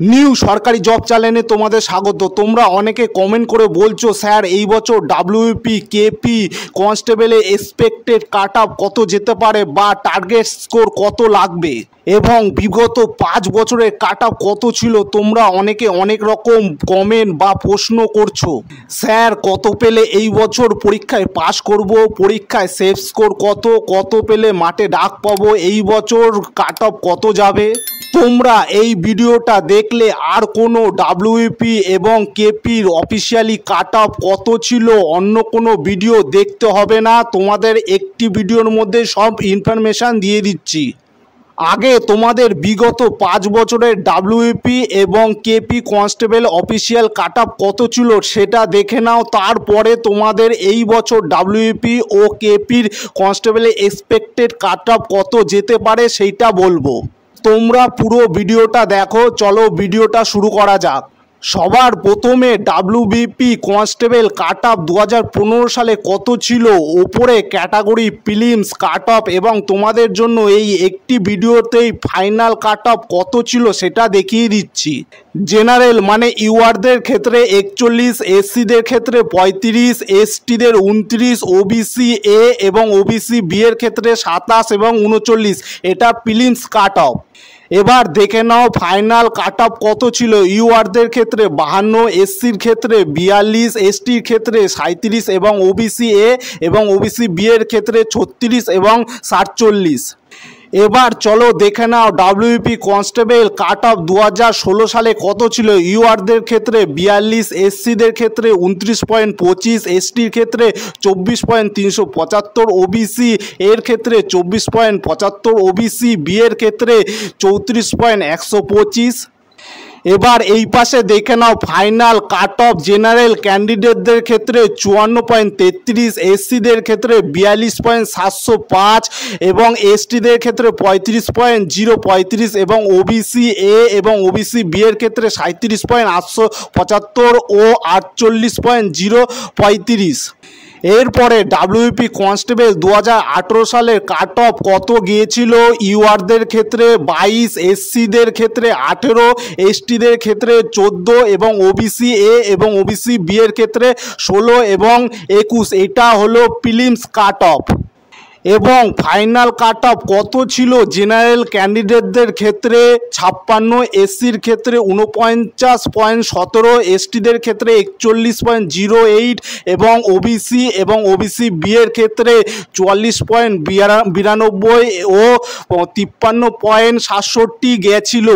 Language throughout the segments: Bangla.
নিউ সরকারি জব চ্যানেলে তোমাদের স্বাগত। তোমরা অনেকে কমেন্ট করে বলছো স্যার এই বছর ডাব্লিউপি কেপি কনস্টেবলে এক্সপেক্টেড কাট আপ কত যেতে পারে বা টার্গেট স্কোর কত লাগবে এবং বিগত 5 বছরের কাট আপ কত ছিল। তোমরা অনেকে অনেক রকম কমেন্ট বা প্রশ্ন করছো, স্যার কত পেলে এই বছর পরীক্ষায় পাস করব, পরীক্ষায় সেফ স্কোর কত পেলে মাঠে ডাক পাবো, এই বছর কাট আপ কত যাবে। তোমরা এই ভিডিওটা দেখলে আর কোনো ডাব্লিউপি এবং কেপির অফিসিয়ালি কাট আপ কত ছিল অন্য কোনো ভিডিও দেখতে হবে না। তোমাদের একটি ভিডিওর মধ্যে সব ইনফরমেশান দিয়ে দিচ্ছি। আগে তোমাদের বিগত 5 বছরের ডাব্লিউপি এবং কেপি কনস্টেবল অফিসিয়াল কাট আপ কত ছিল সেটা দেখে নাও, তারপরে তোমাদের এই বছর ডাব্লিউপি ও কেপির কনস্টেবলে এক্সপেক্টেড কাট আপ কত যেতে পারে সেইটা বলবো। তোমরা পুরো ভিডিওটা দেখো। চলো ভিডিওটা শুরু করা যাক। সবার প্রথমে ডাব্লিউবিপি কনস্টেবল কাট আপ 2015 সালে কত ছিল ওপরে ক্যাটাগরি প্রিলিমস কাট আপ, এবং তোমাদের জন্য এই একটি ভিডিওতেই ফাইনাল কাট আপ কত ছিল সেটা দেখিয়ে দিচ্ছি। জেনারেল মানে ইউআরদের ক্ষেত্রে 41, এসসিদের ক্ষেত্রে 35, এসটিদের 29, ওবিসি এ এবং ওবিসি বি এর ক্ষেত্রে 27 এবং 39। এটা প্রিলিমস কাট অফ। এবার দেখে নাও ফাইনাল কাট আপ কত ছিল। ইউআরদের ক্ষেত্রে 52, এসসির ক্ষেত্রে 42, এসটির ক্ষেত্রে 37 এবং ওবিসি এ এবং ওবিসি বি এর ক্ষেত্রে 36 এবং 47। এবার চলো দেখে নাও ডাব্লিউপি কনস্টেবল কাট অফ 2016 সালে কত ছিল। ইউআরদের ক্ষেত্রে 42, এসসিদের ক্ষেত্রে 29.25, এসটির ক্ষেত্রে 24.375, ওবিসি এর ক্ষেত্রে 24.75, ওবিসি বি এর ক্ষেত্রে 34.125। এবার এই পাশে দেখে নাও ফাইনাল কাট অফ জেনারেল ক্যান্ডিডেটদের ক্ষেত্রে 54.33, এসসিদের ক্ষেত্রে 42.705 এবং এসটিদের ক্ষেত্রে 35.035 এবং ওবিসি এ এবং ওবিসি বি এর ক্ষেত্রে 37.875 ও 48.035। এরপরে ডাব্লিউপি কনস্টেবল 2018 সালের কাট অফ কত গিয়েছিল। ইউআরদের ক্ষেত্রে 22, এসসিদের ক্ষেত্রে 18, এসটিদের ক্ষেত্রে 14 এবং ওবিসি এ এবং ওবিসি বি এর ক্ষেত্রে 16 এবং 21। এটা হলো প্রিলিমস কাট অফ। এবং ফাইনাল কাট অফ কত ছিল জেনারেল ক্যান্ডিডেটদের ক্ষেত্রে 56, এসসির ক্ষেত্রে 49.17, এসটিদের ক্ষেত্রে 41.08 এবং ওবিসি বি এর ক্ষেত্রে 44.92 ও 53.67 গেছিল।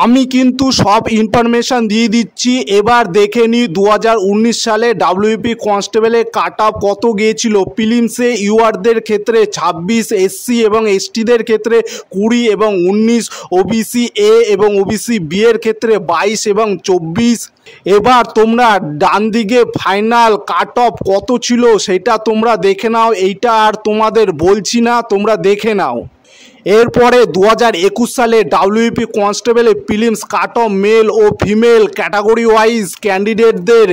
আমি কিন্তু সব ইনফরমেশান দিয়ে দিচ্ছি। এবার দেখে নিই 2019 সালে ডাব্লিউপি কনস্টেবলের কাট আপ কত গিয়েছিল। প্রিলিমসে ইউআরদের ক্ষেত্রে 26, এসসি এবং এসটিদের ক্ষেত্রে 20 এবং 19, ওবিসি এ এবং ওবিসি বি এর ক্ষেত্রে 22 এবং 24। এবার তোমরা ডান দিকে ফাইনাল কাট অফ কত ছিল সেটা তোমরা দেখে নাও। এইটা আর তোমাদের বলছি না, তোমরা দেখে নাও। এরপরে 2021 সালে ডাব্লিউপি কনস্টেবলে প্রিলিমস কাট অফ মেল ও ফিমেল ক্যাটাগরি ওয়াইজ ক্যান্ডিডেটদের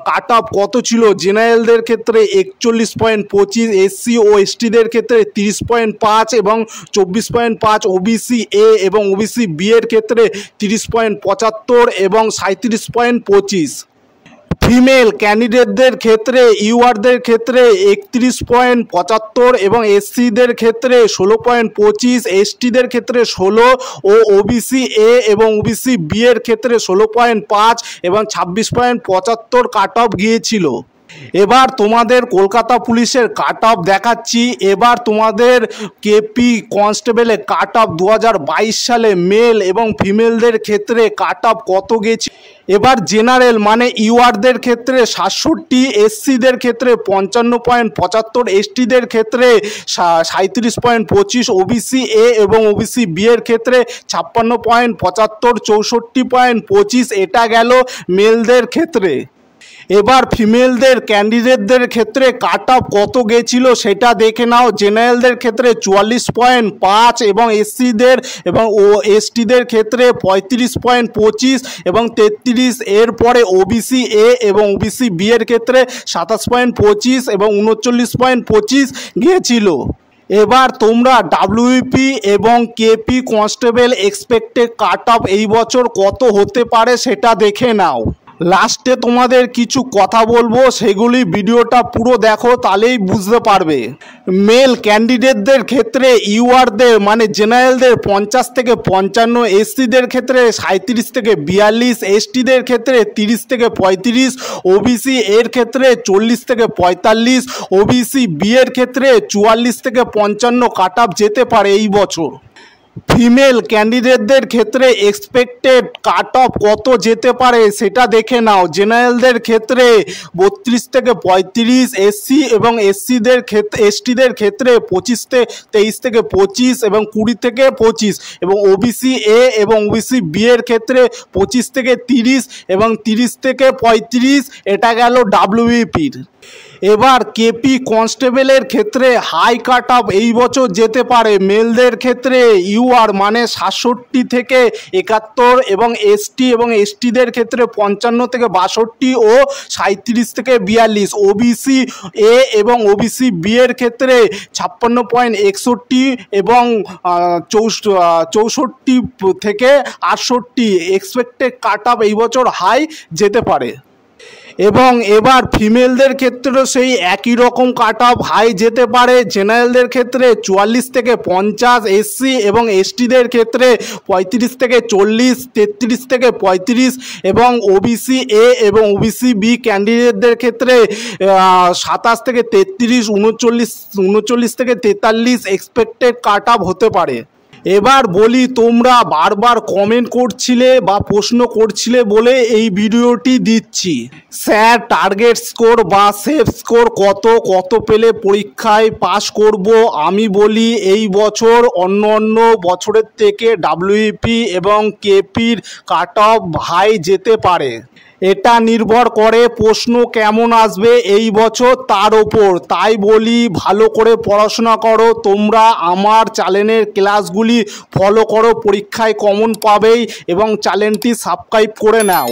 কাট অফ কত ছিল। জেনারেলদের ক্ষেত্রে 41.25, এসসি ও এসটিদের ক্ষেত্রে 30.5 এবং 24.5, ওবিসি এ এবং ওবিসি বি এর ক্ষেত্রে 30.75 এবং 37.25। ফিমেল ক্যান্ডিডেটদের ক্ষেত্রে ইউআরদের ক্ষেত্রে 31.75 এবং এসসিদের ক্ষেত্রে 16.25, এসটিদের ক্ষেত্রে 16 ও ওবিসি এ এবং ওবিসি বি এর ক্ষেত্রে 16.5 এবং 26.75 কাট অফ গিয়েছিল। এবার তোমাদের কলকাতা পুলিশের কাট অফ দেখাচ্ছি। এবার তোমাদের কেপি কনস্টেবলে কাট অফ 2022 সালে মেল এবং ফিমেলদের ক্ষেত্রে কাট অফ কত গেছে। এবার জেনারেল মানে ইউআরদের ক্ষেত্রে 67, এসসিদের ক্ষেত্রে 55.75, এসটিদের ক্ষেত্রে 37.25, ওবিসি এ এবং ওবিসি বি এর ক্ষেত্রে 56.75, 64.25। এটা গেল মেলদের ক্ষেত্রে। এবার ফিমেলদের ক্যান্ডিডেটদের ক্ষেত্রে কাট অফ কত গেছিল সেটা দেখে নাও। জেনারেলদের ক্ষেত্রে 44.5 এবং এসসিদের এবং এসটিদের ক্ষেত্রে 35.25 এবং 33। এরপরে ওবিসি এ এবং ওবিসি বি এর ক্ষেত্রে 27.25 এবং 39.25 গিয়েছিল। এবার তোমরা ডাব্লিউপি এবং KP constable expected cut off এই বছর কত হতে পারে সেটা দেখে নাও। লাস্টে তোমাদের কিছু কথা বলবো, সেগুলি ভিডিওটা পুরো দেখো, তাহলেই বুঝতে পারবে। মেল ক্যান্ডিডেটদের ক্ষেত্রে ইউআরদের মানে জেনারেলদের 50 থেকে 55, এসসিদের ক্ষেত্রে 37 থেকে 42, এসটিদের ক্ষেত্রে 30 থেকে 35, ওবিসি এর ক্ষেত্রে 40 থেকে 45, ওবিসি বি এর ক্ষেত্রে 44 থেকে 55 কাট অফ যেতে পারে এই বছর। ফিমেল ক্যান্ডিডেটদের ক্ষেত্রে এক্সপেক্টেড কাট অফ কত যেতে পারে সেটা দেখে নাও। জেনারেলদের ক্ষেত্রে 32 থেকে 35, এসসি এবং এসটিদের ক্ষেত্রে 23 থেকে 25 এবং 20 থেকে 25, এবং ওবিসি এ এবং ওবিসি বি এর ক্ষেত্রে 25 থেকে 30 এবং 30 থেকে 35। এটা গেল ডাব্লিউপির। এবার কেপি কনস্টেবলের ক্ষেত্রে হাই কাট অফ এই বছর যেতে পারে। মেলদের ক্ষেত্রে ইউআর মানে 67 থেকে 71, এবং এসটি এবং এসটিদের ক্ষেত্রে 55 থেকে 62 ও 37 থেকে 42, ওবিসি এ এবং ওবিসি বি এর ক্ষেত্রে 56.61 এবং 64 থেকে 68 এক্সপেক্টেড কাট অফ এই বছর হাই যেতে পারে। এবং এবার ফিমেলদের ক্ষেত্রেও সেই একই রকম কাট অফ হাই যেতে পারে। জেনারেলদের ক্ষেত্রে 44 থেকে 50, এসসি এবং এসটিদের ক্ষেত্রে 35 থেকে 40, 33 থেকে 35, এবং ওবিসি এ এবং ওবিসি বি ক্যান্ডিডেটদের ক্ষেত্রে 27 থেকে 33, 39 থেকে 43 এক্সপেক্টেড কাট অফ হতে পারে। এবার বলি, তোমরা বারবার কমেন্ট করছিলে বা প্রশ্ন করছিলে বলে এই ভিডিওটি দিচ্ছি। স্যার টার্গেট স্কোর বা সেফ স্কোর কত পেলে পরীক্ষায় পাস করব? আমি বলি এই বছর অন্য বছরের থেকে ডাব্লিউপি এবং কেপির কাট অফ হাই যেতে পারে। এটা নির্ভর করে প্রশ্ন কেমন আসবে এই বছর তার ওপর। তাই বলি ভালো করে পড়াশোনা করো। তোমরা আমার চ্যানেলের ক্লাসগুলি ফলো করো, পরীক্ষায় কমন পাবেই, এবং চ্যানেলটি সাবস্ক্রাইব করে নাও।